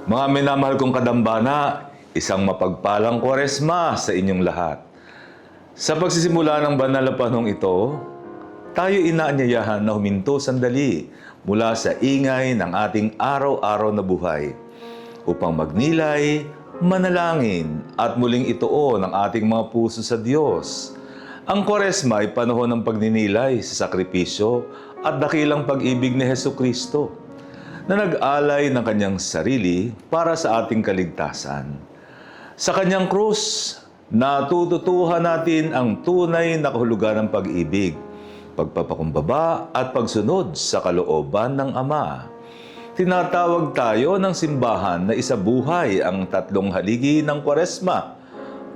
Mga minamahal kong kadambana, isang mapagpalang Kwaresma sa inyong lahat. Sa pagsisimula ng banal na panahong ito, tayo inaanyayahan na huminto sandali mula sa ingay ng ating araw-araw na buhay upang magnilay, manalangin at muling ituon ang ating mga puso sa Diyos. Ang Kwaresma ay panahon ng pagninilay sa sakripisyo at dakilang pag-ibig ni Hesukristo na nag-alay ng kanyang sarili para sa ating kaligtasan. Sa kanyang krus, natututuhan natin ang tunay na kahulugan ng pag-ibig, pagpapakumbaba at pagsunod sa kalooban ng Ama. Tinatawag tayo ng simbahan na isabuhay ang tatlong haligi ng Kwaresma: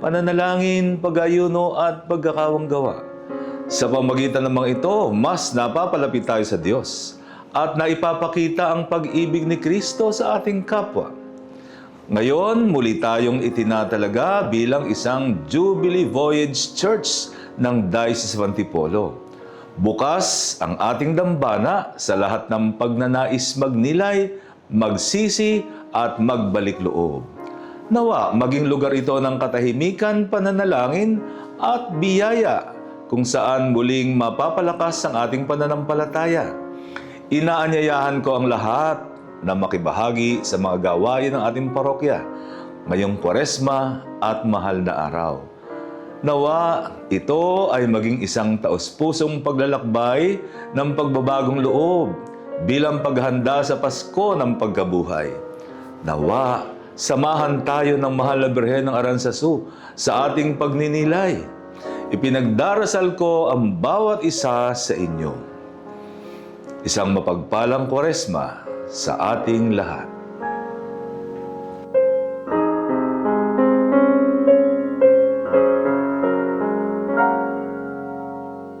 pananalangin, pag-ayuno at pagkakawanggawa. Sa pamagitan ng mga ito, mas napapalapit tayo sa Diyos at naipapakita ang pag-ibig ni Kristo sa ating kapwa. Ngayon, muli tayong itinatalaga bilang isang Jubilee Voyage Church ng Diocese of Antipolo. Bukas ang ating dambana sa lahat ng pagnanais magnilay, magsisi at magbalik loob. Nawa, maging lugar ito ng katahimikan, pananalangin at biyaya kung saan muling mapapalakas ang ating pananampalataya. Inaanyayahan ko ang lahat na makibahagi sa mga gawain ng ating parokya ngayong Kwaresma at mahal na araw. Nawa, ito ay maging isang taos-pusong paglalakbay ng pagbabagong loob bilang paghanda sa Pasko ng pagkabuhay. Nawa, samahan tayo ng mahal na Birhen ng Aranzazu sa ating pagninilay. Ipinagdarasal ko ang bawat isa sa inyo. Isang mapagpalang Kwaresma sa ating lahat.